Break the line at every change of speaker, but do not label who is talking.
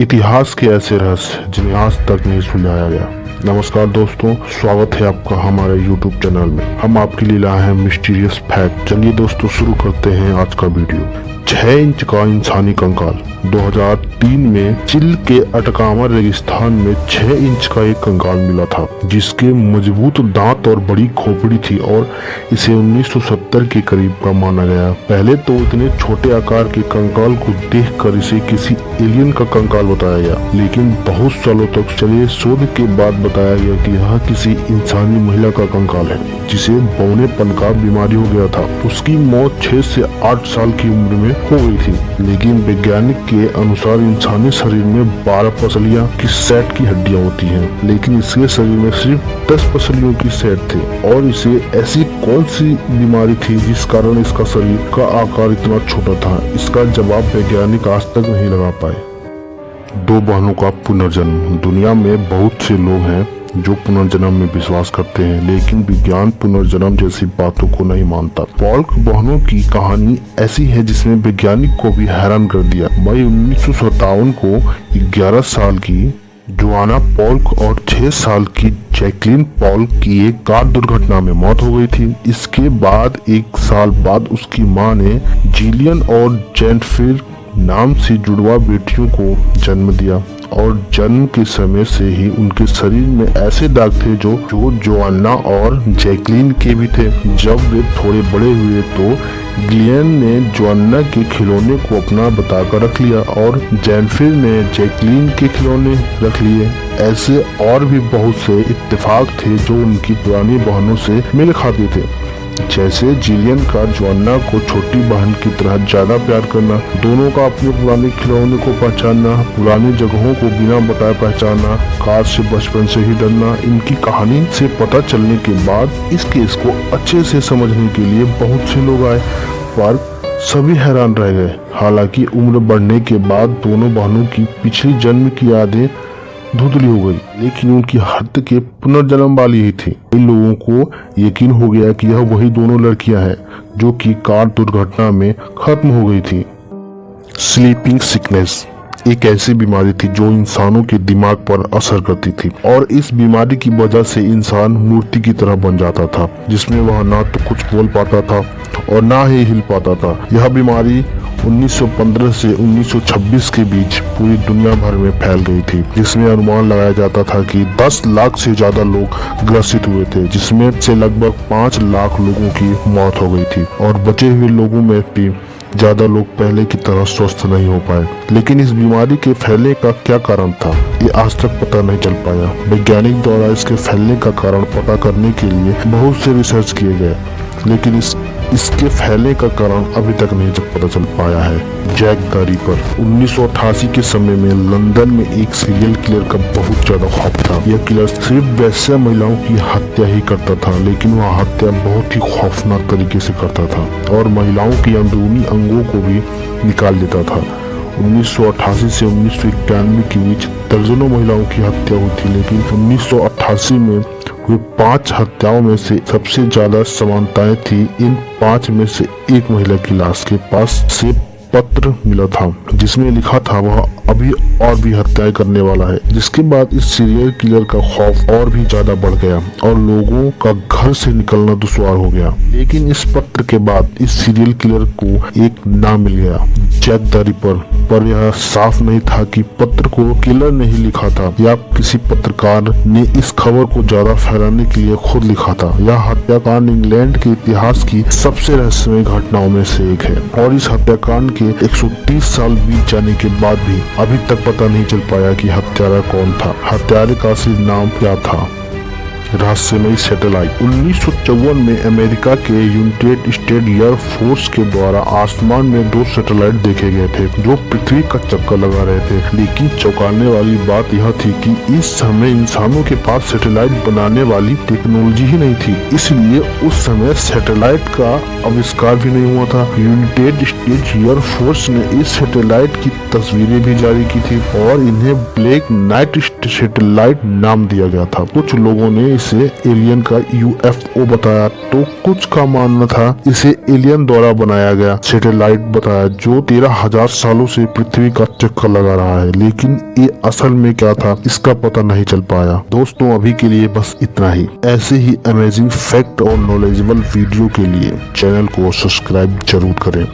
इतिहास के ऐसे रहस्य जिन्हें आज तक नहीं सुलझाया गया। नमस्कार दोस्तों, स्वागत है आपका हमारे YouTube चैनल में। हम आपके लिए लाए हैं मिस्टीरियस फैक्ट। चलिए दोस्तों शुरू करते हैं आज का वीडियो। 6 इंच का इंसानी कंकाल। 2003 में चिल के अटकामा रेगिस्तान में 6 इंच का एक कंकाल मिला था, जिसके मजबूत दांत और बड़ी खोपड़ी थी और इसे 1970 के करीब का माना गया। पहले तो इतने छोटे आकार के कंकाल को देखकर इसे किसी एलियन का कंकाल बताया गया, लेकिन बहुत सालों तक चले शोध के बाद बताया गया कि यह किसी इंसानी महिला का कंकाल है, जिसे बौनेपन का बीमारी हो गया था। उसकी मौत 6 से 8 साल की उम्र में हो गई थी, लेकिन वैज्ञानिक के अनुसार इंसानी शरीर में 12 पसलियां की सेट की हड्डियां होती हैं, लेकिन इसके शरीर में सिर्फ 10 पसलियों की सेट थी। और इसे ऐसी कौन सी बीमारी थी जिस कारण इसका शरीर का आकार इतना छोटा था? इसका जवाब वैज्ञानिक आज तक नहीं लगा पाए। 2 बहनों का पुनर्जन्म। दुनिया में बहुत से लोग हैं जो पुनर्जन्म में विश्वास करते हैं, लेकिन विज्ञान पुनर्जन्म जैसी बातों को नहीं मानता। पॉल्क बहनों की कहानी ऐसी है जिसने वैज्ञानिक को भी हैरान कर दिया। मई 1957 को 11 साल की जोआना पॉल्क और 6 साल की जैकलीन पॉल्क की एक कार दुर्घटना में मौत हो गई थी। इसके बाद 1 साल बाद उसकी मां ने जिलियन और जेनिफर नाम से जुड़वा बेटियों को जन्म दिया, और जन्म के समय से ही उनके शरीर में ऐसे दाग थे जो जोआना और जैकलीन के भी थे। जब वे थोड़े बड़े हुए तो गिलियन ने जोआना के खिलौने को अपना बताकर रख लिया और जेनिफर ने जैकलीन के खिलौने रख लिए। ऐसे और भी बहुत से इत्तेफाक थे जो उनकी पुरानी बहनों से मेल खाते थे, जैसे जिलियन का जोआना को छोटी बहन की तरह ज्यादा प्यार करना, दोनों का अपने पुराने खिलौने को पहचानना, पुरानी जगहों को बिना बताए पहचानना, कार से बचपन से ही डरना। इनकी कहानी से पता चलने के बाद इस केस को अच्छे से समझने के लिए बहुत से लोग आए, पर सभी हैरान रह गए। हालांकि उम्र बढ़ने के बाद दोनों बहनों की पिछली जन्म की यादें धुंधली हो गई, लेकिन उनकी हत्या के पुनर्जन्म वाली ही थी। इन लोगों को यकीन हो गया कि यह वही दोनों लड़कियां हैं जो कि कार दुर्घटना में खत्म हो गई थी। स्लीपिंग सिकनेस एक ऐसी बीमारी थी जो इंसानों के दिमाग पर असर करती थी, और इस बीमारी की वजह से इंसान मूर्ति की तरह बन जाता था, जिसमें वह ना तो कुछ बोल पाता था और ना ही हिल पाता था। यह बीमारी 1915 से 1926 के बीच पूरी दुनिया भर में फैल गई थी, जिसमें अनुमान लगाया जाता था कि 10 लाख से ज्यादा लोग ग्रसित हुए थे, जिसमें से लगभग 5 लाख लोगों की मौत हो गई थी, और बचे हुए लोगों में भी ज्यादा लोग पहले की तरह स्वस्थ नहीं हो पाए। लेकिन इस बीमारी के फैलने का क्या कारण था, ये आज तक पता नहीं चल पाया। वैज्ञानिक द्वारा इसके फैलने का कारण पता करने के लिए बहुत से रिसर्च किए गए, लेकिन इसके फैलने का कारण अभी तक नहीं पता चल पाया है। Jack the ripper. 1988 के समय में लंदन में एक सीरियल किलर का बहुत ज्यादा खौफ था। यह किलर सिर्फ वैसे महिलाओं की हत्या ही करता था, लेकिन वह हत्या बहुत ही खौफनाक तरीके से करता था और महिलाओं के अंदरूनी अंगों को भी निकाल देता था। 1988 से 1991 के बीच दर्जनों महिलाओं की हत्या हुई थी, लेकिन 1988 में हुए 5 हत्याओं में से सबसे ज्यादा समानताएं थी। इन 5 में से एक महिला की लाश के पास से पत्र मिला था, जिसमें लिखा था वह अभी और भी हत्याएं करने वाला है। जिसके बाद इस सीरियल किलर का खौफ और भी ज्यादा बढ़ गया और लोगों का घर से निकलना दुश्वार हो गया। लेकिन इस पत्र के बाद इस सीरियल किलर को एक नाम मिल गया, जैक द रिपर। पर यह साफ नहीं था कि पत्र को किलर ने ही लिखा था या किसी पत्रकार ने इस खबर को ज्यादा फैलाने के लिए खुद लिखा था। यह हत्याकांड इंग्लैंड के इतिहास की सबसे रहस्यमय घटनाओं में से एक है, और इस हत्याकांड के 130 साल बीत जाने के बाद भी अभी तक पता नहीं चल पाया कि हत्यारा कौन था, हत्यारे का असली नाम क्या था। रहस्यमयी सैटेलाइट। 1954 में अमेरिका के यूनाइटेड स्टेट एयर फोर्स के द्वारा आसमान में 2 सैटेलाइट देखे गए थे जो पृथ्वी का चक्कर लगा रहे थे। लेकिन चौंकाने वाली बात यह थी कि इस समय इंसानों के पास सैटेलाइट बनाने वाली टेक्नोलॉजी ही नहीं थी, इसलिए उस समय सैटेलाइट का आविष्कार भी नहीं हुआ था। यूनाइटेड स्टेट एयर फोर्स ने इस सैटेलाइट की तस्वीरें भी जारी की थी और इन्हें ब्लैक नाइट सैटेलाइट नाम दिया गया था। कुछ लोगों ने इसे एलियन का यूएफओ बताया, तो कुछ का मानना था इसे एलियन द्वारा बनाया गया सैटेलाइट बताया जो 13,000 सालों से पृथ्वी का चक्कर लगा रहा है, लेकिन ये असल में क्या था इसका पता नहीं चल पाया। दोस्तों अभी के लिए बस इतना ही। ऐसे ही अमेजिंग फैक्ट और नॉलेजेबल वीडियो के लिए चैनल को सब्सक्राइब जरूर करें।